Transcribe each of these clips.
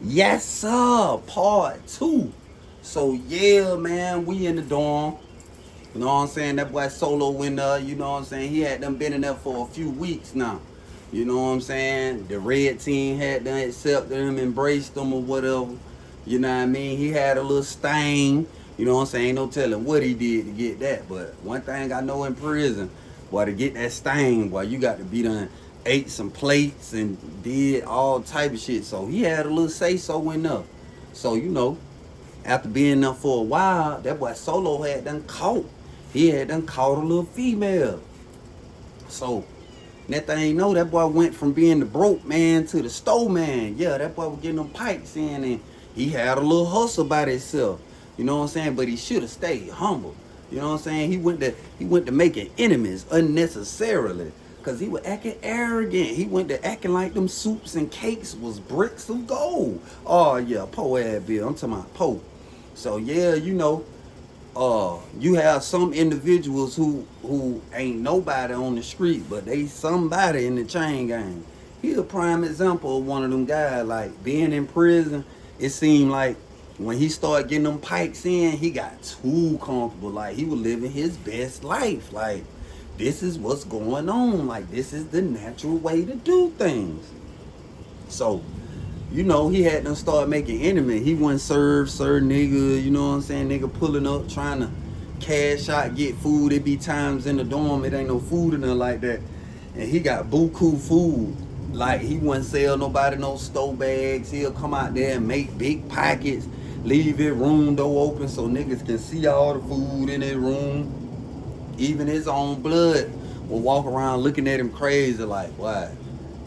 Yes, sir. Part 2. So, yeah, man, we in the dorm. You know what I'm saying? That boy Solo in there, you know what I'm saying? He had them been in there for a few weeks now. You know what I'm saying? The red team had them accepted him, embraced him or whatever. You know what I mean? He had a little stain. You know what I'm saying? Ain't no telling what he did to get that. But one thing I know in prison, boy, to get that stain, boy, you got to be done ate some plates and did all type of shit. So he had a little say so in there. So, after being there for a while, that boy Solo had done caught. He had done caught a little female. So that thing that boy went from being the broke man to the store man. Yeah, that boy was getting them pipes in and he had a little hustle by himself. You know what I'm saying? But he should have stayed humble. You know what I'm saying? He went to making enemies unnecessarily. Cause he was acting arrogant. He went to acting like them soups and cakes was bricks of gold. Oh yeah, Poe ass Bill. I'm talking about Poe. So yeah, you have some individuals who ain't nobody on the street, but they somebody in the chain gang. He a prime example of one of them guys. Like being in prison, it seemed like when he started getting them pikes in, he got too comfortable. Like he was living his best life. Like this is what's going on. Like this is the natural way to do things. So he had them start making enemies. He wasn't serve nigga, you know what I'm saying? Nigga pulling up, trying to cash out, get food. It be times in the dorm, it ain't no food in there like that. And he got buku food. Like he wouldn't sell nobody no store bags. He'll come out there and make big pockets, leave his room door open so niggas can see all the food in his room. Even his own blood will walk around looking at him crazy like, why?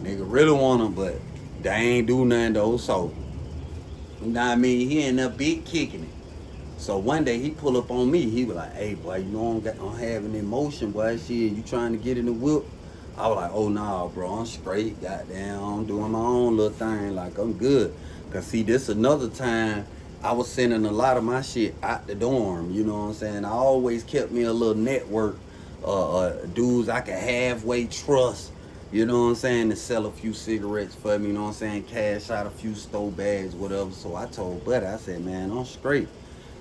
Nigga really want him, but they ain't do nothing though. So, you know what I mean? He ended up big kicking it. So one day he pull up on me. He was like, hey, boy, I'm having emotion, boy. Shit, you trying to get in the whip? I was like, oh, nah, bro. I'm straight. Goddamn, I'm doing my own little thing. Like, I'm good. Because, see, this another time I was sending a lot of my shit out the dorm. You know what I'm saying? I always kept me a little network. Dudes I could halfway trust. You know what I'm saying? To sell a few cigarettes for me. You know what I'm saying? Cash out a few store bags, whatever. So I told Buddy, I said, man, I'm straight.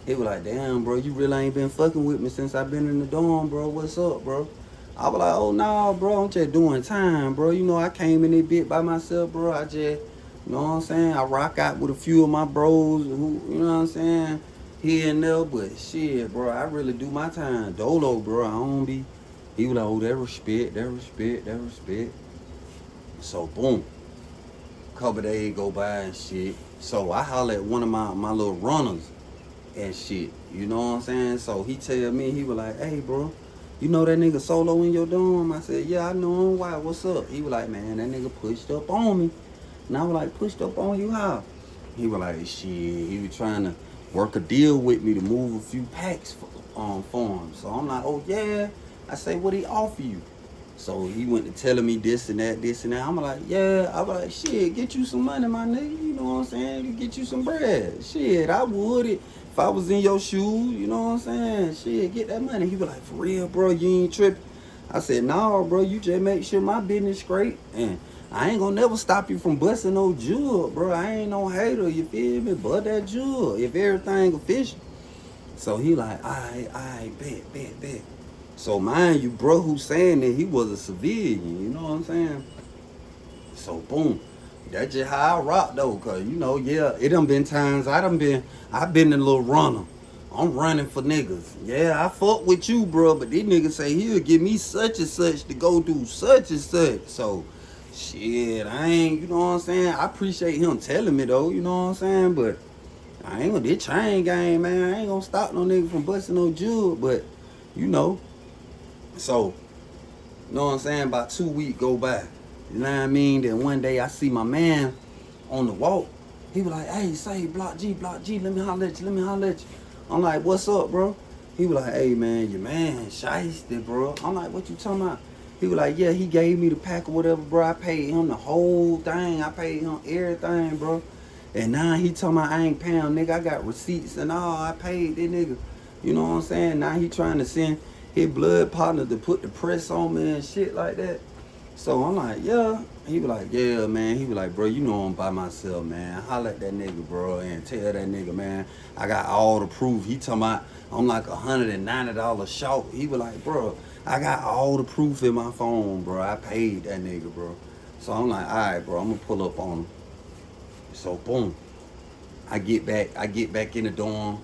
He was like, damn, bro, you really ain't been fucking with me since I've been in the dorm, bro. What's up, bro? I was like, oh, no, bro, I'm just doing time, bro. I came in this bit by myself, bro. I just, you know what I'm saying? I rock out with a few of my bros who, you know what I'm saying? Here and there, but shit, bro, I really do my time. Dolo, bro, I don't be. He was like, oh, that respect. So, boom. Couple days go by and shit. So, I holler at one of my little runners and shit. You know what I'm saying? So he tell me, he was like, hey, bro, you know that nigga Solo in your dorm? I said, yeah, I know him. Why? What's up? He was like, man, that nigga pushed up on me. And I was like, pushed up on you how? He was like, shit, he was trying to work a deal with me to move a few packs for him. So I'm like, oh, yeah. I say, what he offer you? So he went to telling me this and that. I'm like, yeah. I was like, shit, get you some money, my nigga. You know what I'm saying? Get you some bread. Shit, I would it. If I was in your shoes, you know what I'm saying? Shit, get that money. He was like, for real, bro, you ain't tripping. I said, nah, bro, you just make sure my business straight. And I ain't gonna never stop you from busting no jewel, bro. I ain't no hater, you feel me? But that jewel, if everything official. So he like, I bet. So mind you, bro, who's saying that he was a civilian, you know what I'm saying? So boom. That's just how I rock though, cause yeah, it done been times I've been a little runner. I'm running for niggas. Yeah, I fuck with you, bro, but these niggas say he'll give me such and such to go do such and such. So shit, I ain't, you know what I'm saying? I appreciate him telling me though, you know what I'm saying? But I ain't gonna this chain gang, man. I ain't gonna stop no nigga from busting no jewel, but you know. So, you know what I'm saying? About 2 weeks go by. You know what I mean? Then one day I see my man on the walk. He was like, hey, say, block G, let me holler at you. I'm like, what's up, bro? He was like, hey, man, your man shiesty, bro. I'm like, what you talking about? He was like, yeah, he gave me the pack or whatever, bro. I paid him the whole thing. I paid him everything, bro. And now he talking about I ain't paying, nigga. I got receipts and all. I paid that nigga. You know what I'm saying? Now he trying to send his blood partner to put the press on me and shit like that. So I'm like, yeah. He was like, yeah, man. He was like, bro, you know I'm by myself, man. Holla at that nigga, bro, and tell that nigga, man, I got all the proof. He talking about I'm like $190 short. He was like, bro, I got all the proof in my phone, bro. I paid that nigga, bro. So I'm like, all right, bro, I'm gonna pull up on him. So boom, I get back in the dorm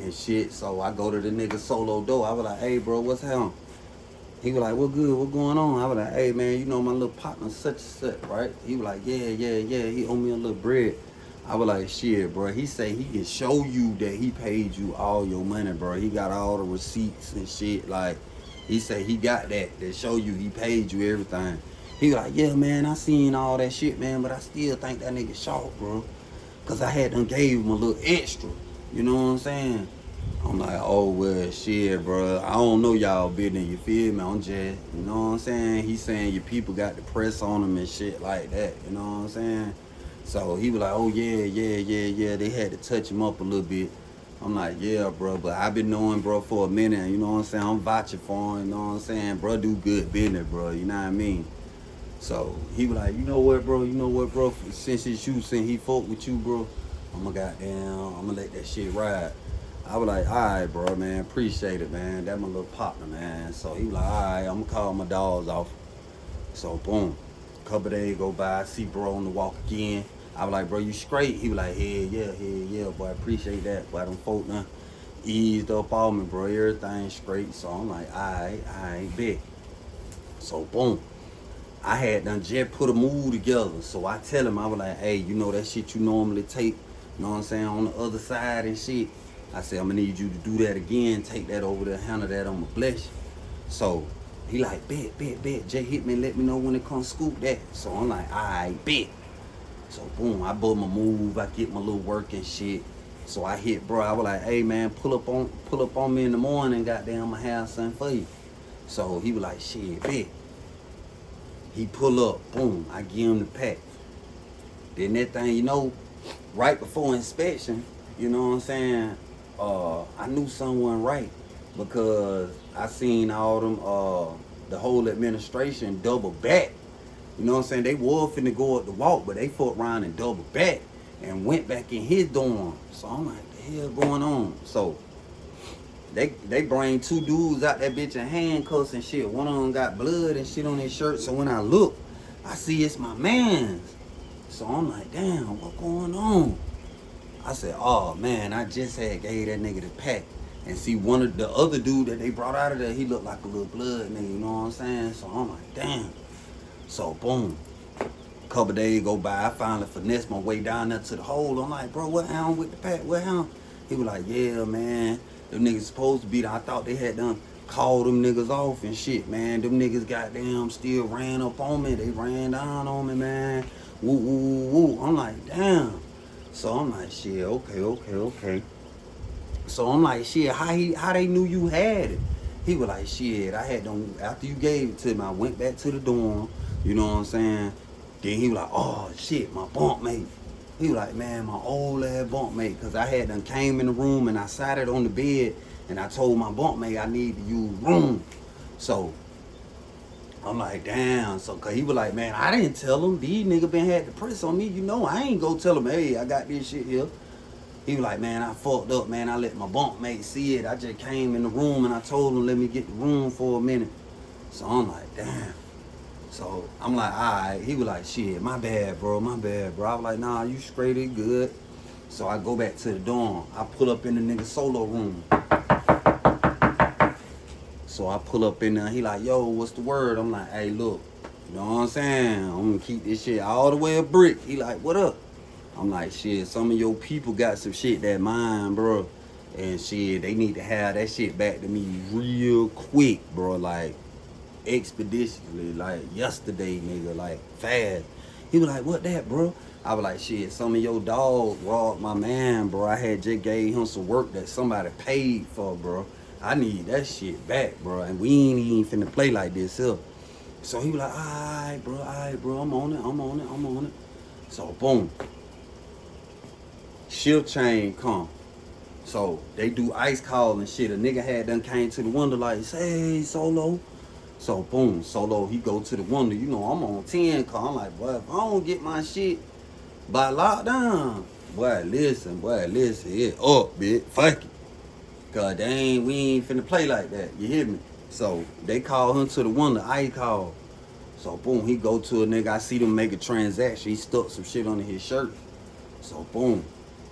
and shit. So I go to the nigga solo door. I was like, hey, bro, what's happening? He was like, what good? What going on? I was like, hey, man, you know my little partner such and such, right? He was like, yeah. He owe me a little bread. I was like, shit, bro. He say he can show you that he paid you all your money, bro. He got all the receipts and shit. Like, he say he got that show you he paid you everything. He was like, yeah, man, I seen all that shit, man, but I still think that nigga short, bro. Because I had done gave him a little extra. You know what I'm saying? I'm like, oh, well, shit, bro. I don't know y'all business, you feel me? I'm just, you know what I'm saying? He's saying your people got the press on them and shit like that, you know what I'm saying? So he was like, oh, yeah. They had to touch him up a little bit. I'm like, yeah, bro, but I've been knowing bro for a minute, you know what I'm saying? I'm vouching for him, you know what I'm saying? Bro, do good business, bro, you know what I mean? So he was like, you know what, bro? Since it's you, since he fought with you, bro, I'm gonna let that shit ride. I was like, all right, bro, man, appreciate it, man. That my little partner, man. So he was like, all right, I'm gonna call my dogs off. So boom, couple days go by, I see bro on the walk again. I was like, bro, you straight? He was like, yeah, boy, I appreciate that. Boy, them folk done eased up on me, bro. Everything straight. So I'm like, all right, bet. So boom. I had done just put a move together. So I tell him, I was like, hey, you know that shit you normally take, you know what I'm saying, on the other side and shit. I said, I'm gonna need you to do that again, take that over there, handle that, I'ma bless you. So he like, bet. Jay hit me and let me know when it comes scoop that. So I'm like, alright, bet. So boom, I bought my move, I get my little work and shit. So I hit bro, I was like, hey man, pull up on me in the morning, goddamn, I'ma have something for you. So he was like, shit, bet. He pull up, boom, I give him the pack. Then that thing, you know, right before inspection, you know what I'm saying, I knew something wasn't right because I seen all them, the whole administration double back. You know what I'm saying? They were finna go up the walk, but they fought around and double back and went back in his dorm. So I'm like, the hell going on? So they bring two dudes out that bitch in handcuffs and shit. One of them got blood and shit on his shirt. So when I look, I see it's my man's. So I'm like, damn, what going on? I said, oh man, I just had gave that nigga the pack. And see, one of the other dude that they brought out of there, he looked like a little blood nigga, you know what I'm saying? So I'm like, damn. So boom, couple days go by, I finally finessed my way down there to the hole. I'm like, bro, what happened with the pack? What happened? He was like, yeah, man, them niggas supposed to be there. I thought they had done called them niggas off and shit, man. Them niggas goddamn still ran up on me. They ran down on me, man. Woo. I'm like, damn. So I'm like, shit, okay. So I'm like, shit, how they knew you had it? He was like, shit, I had them, after you gave it to me, I went back to the dorm, you know what I'm saying? Then he was like, oh shit, my bunk mate. He was like, man, my old ass bunk mate, cause I had done came in the room and I sat it on the bed and I told my bunk mate I need to use room. So I'm like, damn. So cause he was like, man, I didn't tell him. These niggas been had the press on me, you know. I ain't go tell him, hey, I got this shit here. He was like, man, I fucked up, man. I let my bunk mate see it. I just came in the room and I told him, let me get the room for a minute. So I'm like, damn. So I'm like, all right. He was like, shit, my bad, bro. I was like, nah, you straight, it good. So I go back to the dorm. I pull up in the nigga solo room. So I pull up in there. He like, yo, what's the word? I'm like, hey, look, you know what I'm saying? I'm gonna keep this shit all the way a brick. He like, what up? I'm like, shit, some of your people got some shit that mine, bro. And shit, they need to have that shit back to me real quick, bro. Like, expeditiously, like yesterday, nigga, like fast. He was like, what that, bro? I was like, shit, some of your dogs robbed my man, bro. I had just gave him some work that somebody paid for, bro. I need that shit back, bro. And we ain't even finna play like this here. So he was like, all right, bro, I'm on it. So boom. Shift chain come. So they do ice call and shit. A nigga had done came to the window like, hey, Solo. So boom, Solo, he go to the window. You know, I'm on 10 call. I'm like, boy, if I don't get my shit by lockdown, boy, listen, it up, bitch. Fuck it. Cause we ain't finna play like that. You hear me? So they call him to the window. I call. So boom, he go to a nigga. I see them make a transaction. He stuck some shit under his shirt. So boom,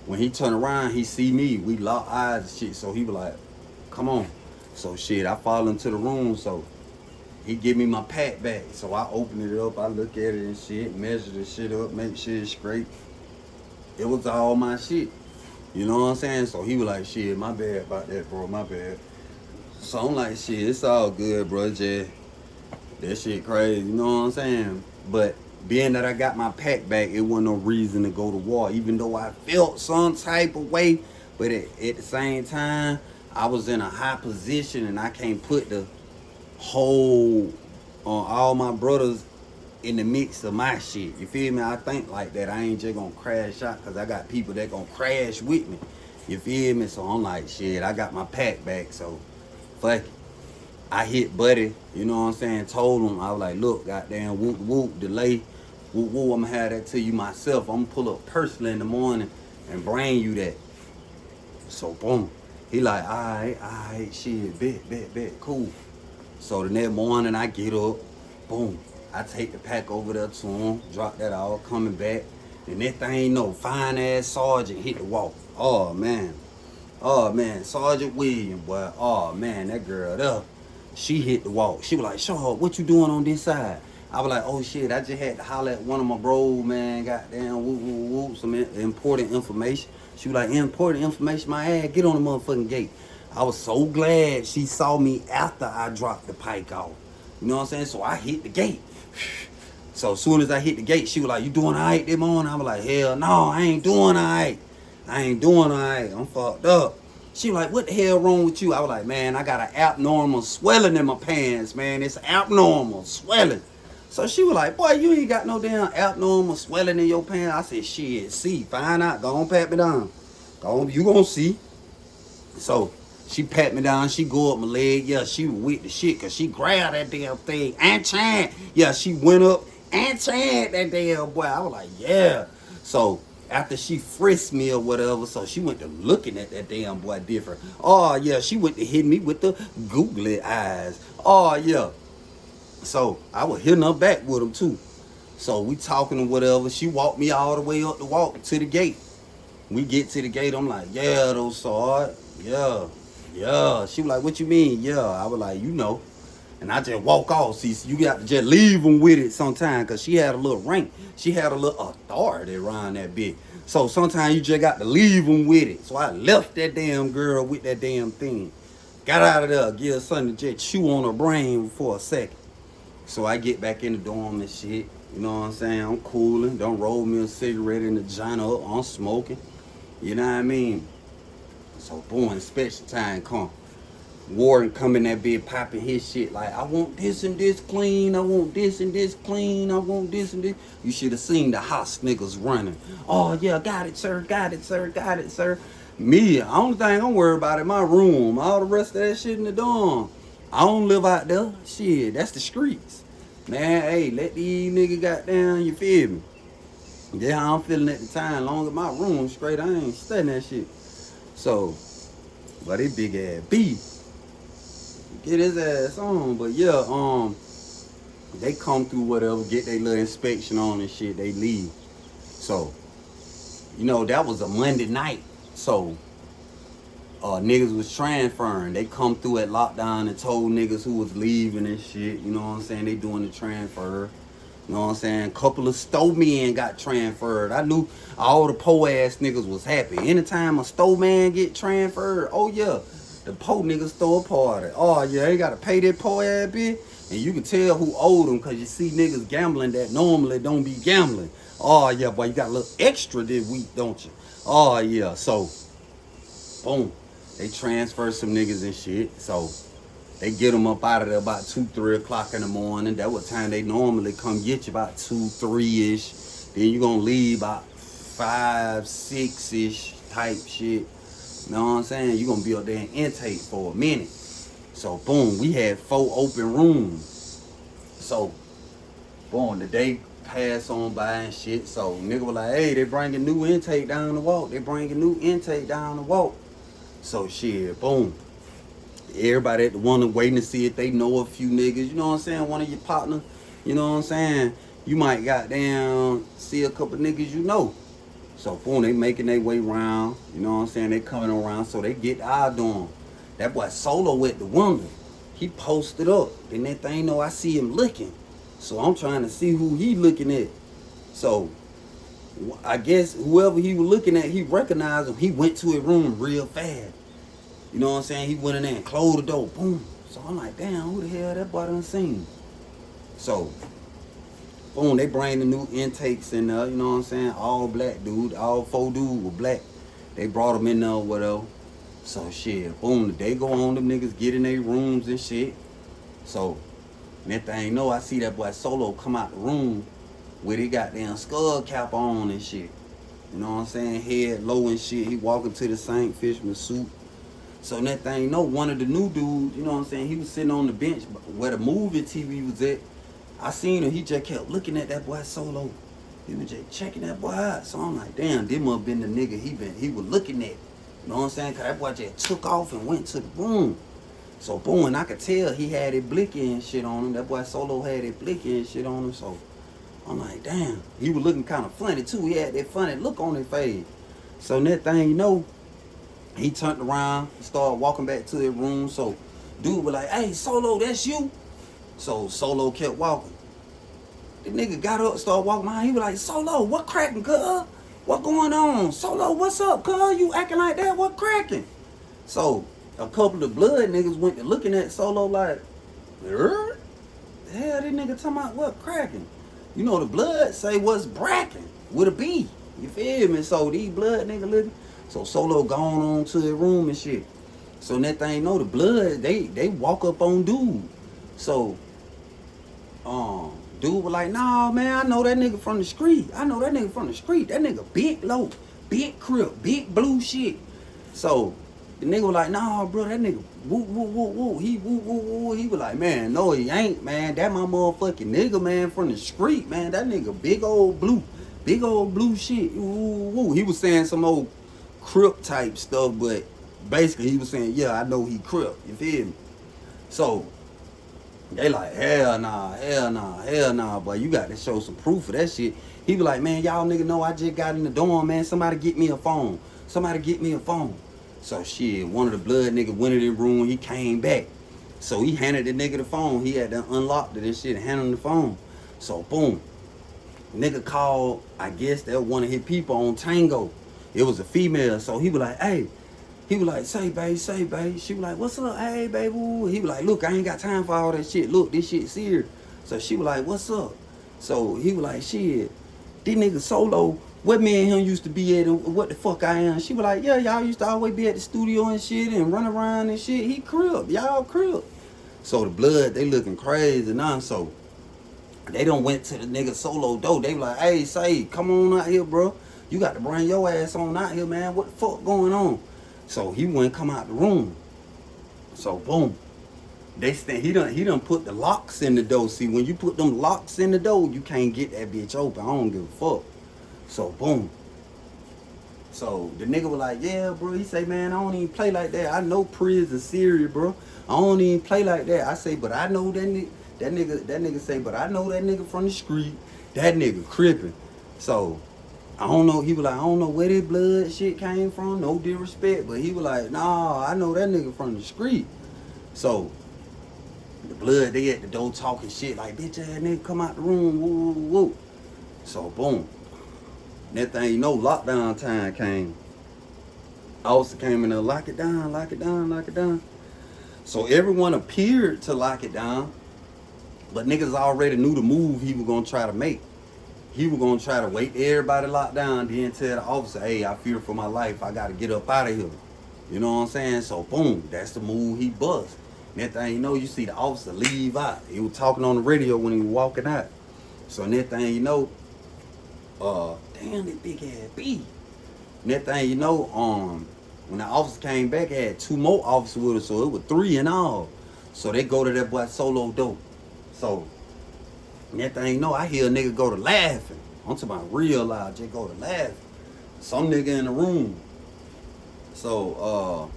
when he turn around, he see me. We lock eyes and shit. So he was like, come on. So shit, I fall into the room. So he give me my pack back. So I open it up. I look at it and shit. Measure the shit up. Make sure it's straight. It was all my shit. You know what I'm saying? So he was like, shit, my bad about that, bro. My bad. So I'm like, shit, it's all good, bro. Just that shit crazy. You know what I'm saying? But being that I got my pack back, it wasn't no reason to go to war, even though I felt some type of way. But at the same time, I was in a high position and I can't put the whole all my brothers in the mix of my shit. You feel me? I think like that. I ain't just gonna crash out because I got people that gonna crash with me. You feel me? So I'm like, shit, I got my pack back, so fuck it. I hit Buddy, you know what I'm saying, told him, I was like, look, goddamn, whoop, whoop, delay, whoop, whoop, I'm gonna have that to you myself. I'm gonna pull up personally in the morning and bring you that. So, boom. He like, all right, shit, bet, cool. So the next morning, I get up, boom. I take the pack over there to him, drop that all, coming back. And that thing, no fine-ass sergeant hit the wall. Oh, man, Sergeant William, boy. Oh, man, that girl there. She hit the wall. She was like, Shaw, what you doing on this side? I was like, oh shit, I just had to holler at one of my bros, man. Goddamn, whoop, some important information. She was like, important information, my ass, get on the motherfucking gate. I was so glad she saw me after I dropped the pike off. You know what I'm saying? So I hit the gate. So as soon as I hit the gate, she was like, you doing all right this morning? I was like, hell no, I ain't doing all right. I'm fucked up. She was like, what the hell wrong with you? I was like, man, I got an abnormal swelling in my pants, man. It's abnormal swelling. So she was like, boy, you ain't got no damn abnormal swelling in your pants. I said, shit, see, find out. Go on, pat me down. Go on, you gonna see. So she pat me down. She go up my leg. Yeah, she was with the shit because she grabbed that damn thing. And Chan. Yeah, she went up and Chan that damn boy. I was like, yeah. So after she frisked me or whatever, so she went to looking at that damn boy different. Oh, yeah, she went to hit me with the googly eyes. Oh, yeah. So I was hitting her back with him, too. So we talking or whatever. She walked me all the way up the walk to the gate. We get to the gate. I'm like, yeah, those sword. Yeah. She was like, what you mean? Yeah. I was like, you know. And I just walk off. See, you got to just leave them with it sometimes because she had a little rank. She had a little authority around that bitch. So sometimes you just got to leave them with it. So I left that damn girl with that damn thing. Got out of there. Give her something to just chew on her brain for a second. So I get back in the dorm and shit. You know what I'm saying? I'm cooling. Don't roll me a cigarette in the joint up. I'm smoking. You know what I mean? So boom, inspection time come. Warren coming that bit popping his shit like, I want this and this clean, I want this and this clean, I want this and this. You should have seen the house niggas running. Oh yeah, got it, sir. Me, the only thing I'm worried about in my room. All the rest of that shit in the dorm. I don't live out there. Shit, that's the streets. Man, hey, let these niggas goddamn, you feel me? Yeah, how I'm feeling at the time. Long as my room straight, I ain't studying that shit. So, but they big ass beef. Get his ass on. But yeah, they come through whatever, get their little inspection on and shit, they leave. So, you know, that was a Monday night. So, niggas was transferring. They come through at lockdown and told niggas who was leaving and shit. You know what I'm saying? They doing the transfer. You know what I'm saying? Couple of stow men got transferred. I knew all the po ass niggas was happy. Anytime a stow man get transferred, oh yeah, the po niggas throw a party. Oh yeah, they gotta pay that po ass bitch. And you can tell who owed them because you see niggas gambling that normally don't be gambling. Oh yeah, boy, you got a little extra this week, don't you? Oh yeah, so boom, they transfer some niggas and shit. So they get them up out of there about 2, 3 o'clock in the morning. That what time they normally come get you, about 2, 3-ish. Then you gonna leave about 5, 6-ish type shit. You know what I'm saying? You gonna be up there in intake for a minute. So boom, we had 4 open rooms. So, boom, the day passed on by and shit. So, nigga was like, hey, they bringing new intake down the walk. They bringing new intake down the walk. So, shit, boom. Everybody at the one waiting to see if they know a few niggas. You know what I'm saying? One of your partners. You know what I'm saying? You might goddamn see a couple niggas you know. So, boom, they making their way around. You know what I'm saying? They coming around so they get the eye on them. That boy Solo at the window. He posted up. Then that thing know I see him looking. So I'm trying to see who he looking at. So I guess whoever he was looking at, he recognized him. He went to his room real fast. You know what I'm saying? He went in there and closed the door. Boom. So I'm like, damn, who the hell that boy done seen? So, boom, they bring the new intakes in there. You know what I'm saying? All black dude. All 4 dudes were black. They brought them in there or whatever. So shit, boom, the day go on, them niggas get in their rooms and shit. So, that thing know, I see that boy Solo come out the room with his goddamn skull cap on and shit. You know what I'm saying? Head low and shit. He walking to the St. Fishman suit. So that thing know, one of the new dudes, you know what I'm saying? He was sitting on the bench where the movie TV was at. I seen him, he just kept looking at that boy Solo. He was just checking that boy out. So I'm like, damn, this must have been the nigga he was looking at. You know what I'm saying? Cause that boy just took off and went to the room. So boom, and I could tell he had it blicky and shit on him. That boy Solo had it blicky and shit on him. So I'm like, damn. He was looking kind of funny too. He had that funny look on his face. So that thing, you know, he turned around, started walking back to his room. So dude was like, hey, Solo, that's you? So Solo kept walking. The nigga got up, started walking behind. He was like, Solo, what cracking, cuz? What going on? Solo, what's up, cuz? You acting like that? What cracking? So, a couple of blood niggas went to looking at Solo like, the hell this nigga talking about what cracking? You know the blood say what's bracking with a B. You feel me? So these blood niggas looking. So Solo gone on to his room and shit. So that thing know the blood, they walk up on dude. So, dude was like, nah, man, I know that nigga from the street. That nigga big low, big crib, big blue shit. So the nigga was like, nah, bro, that nigga woo, woo, woo, woo. He woo, woo, woo. He was like, man, no, he ain't, man. That my motherfucking nigga, man, from the street, man. That nigga big old blue shit. Woo, woo, woo. He was saying some old crip type stuff, but basically he was saying, yeah, I know he crip. You feel me? So they like, hell nah, boy. You got to show some proof of that shit. He was like, man, y'all nigga know I just got in the dorm, man. Somebody get me a phone. So shit, one of the blood niggas went in the room. He came back. So he handed the nigga the phone. He had to unlock it and shit and hand him the phone. So boom. Nigga called, I guess that was one of his people on Tango. It was a female. So he was like, hey. He was like, say, babe. She was like, what's up? Hey, baby. He was like, look, I ain't got time for all that shit. Look, this shit serious. So she was like, what's up? So he was like, shit, this nigga Solo, what me and him used to be at and what the fuck I am. She was like, yeah, y'all used to always be at the studio and shit and run around and shit. He crib, y'all crib. So the blood, they looking crazy now. So they done went to the nigga Solo door. They was like, hey, say, come on out here, bro. You got to bring your ass on out here, man. What the fuck going on? So he wouldn't come out the room. So boom. He done put the locks in the door. See, when you put them locks in the door, you can't get that bitch open. I don't give a fuck. So boom. So the nigga was like, yeah, bro. He say, man, I don't even play like that. I know prison serious, bro. I don't even play like that. I say, but I know that nigga. That nigga say, but I know that nigga from the street. That nigga crippin'. So I don't know. He was like, I don't know where this blood shit came from. No disrespect, but he was like, nah, I know that nigga from the street. So the blood, they at the door talking shit like, bitch ass nigga, come out the room, woo, woo, woo. So boom, that thing, you know, lockdown time came. Officer came in there, lock it down. So everyone appeared to lock it down, but niggas already knew the move he was gonna try to make. He was gonna try to wait everybody locked down, then tell the officer, hey, I fear for my life, I gotta get up out of here. You know what I'm saying? So boom, that's the move he bust. That thing, you know, you see the officer leave out. He was talking on the radio when he was walking out. So that thing, you know, damn, that big ass B. That thing, you know, when the officer came back, had 2 more officers with us, so it was 3 in all. So they go to that boy Solo door. So Next thing you know, I hear a nigga go to laughing. I'm talking about real loud, just go to laughing. Some nigga in the room. So,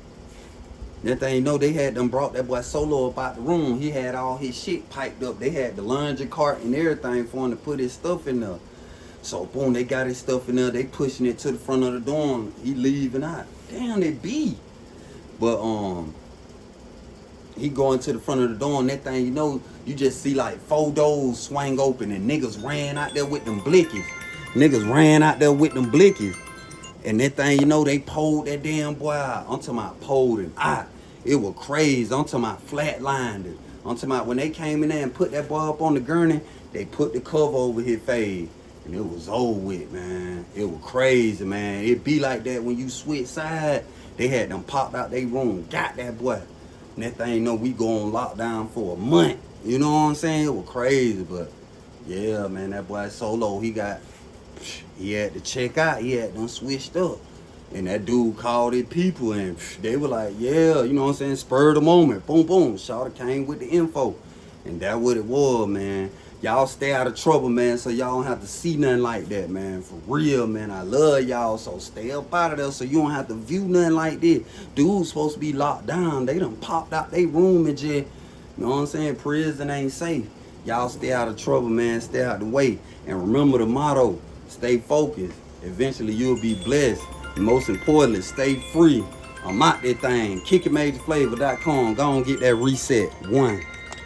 next thing you know, they had them brought that boy Solo up out the room. He had all his shit piped up. They had the laundry cart and everything for him to put his stuff in there. So, boom, they got his stuff in there. They pushing it to the front of the dorm. He leaving out. Damn, it be. But, he going to the front of the door, and that thing, you know, you just see like 4 doors swing open, and niggas ran out there with them blickies. Niggas ran out there with them blickies. And that thing, you know, they pulled that damn boy out. I'm talking about pulled him out. It was crazy. I'm talking about flatlined it. I'm talking about when they came in there and put that boy up on the gurney, they put the cover over his face. And it was over with, man. It was crazy, man. It be like that when you switch side. They had them popped out their room, got that boy. And that thing, you know, we go on lockdown for a month. You know what I'm saying? It was crazy, but yeah, man, that boy Solo, he had to check out. He had them switched up. And that dude called it people, and they were like, yeah, you know what I'm saying? Spur of the moment. Boom, boom. Shawty came with the info. And that what it was, man. Y'all stay out of trouble, man, so y'all don't have to see nothing like that, man. For real, man. I love y'all, so stay up out of there so you don't have to view nothing like this. Dude's supposed to be locked down. They done popped out their room and just, you know what I'm saying? Prison ain't safe. Y'all stay out of trouble, man. Stay out the way. And remember the motto, stay focused. Eventually you'll be blessed. And most importantly, stay free. I'm out that thing. KickItMajorFlavor.com. Go on get that reset. 1.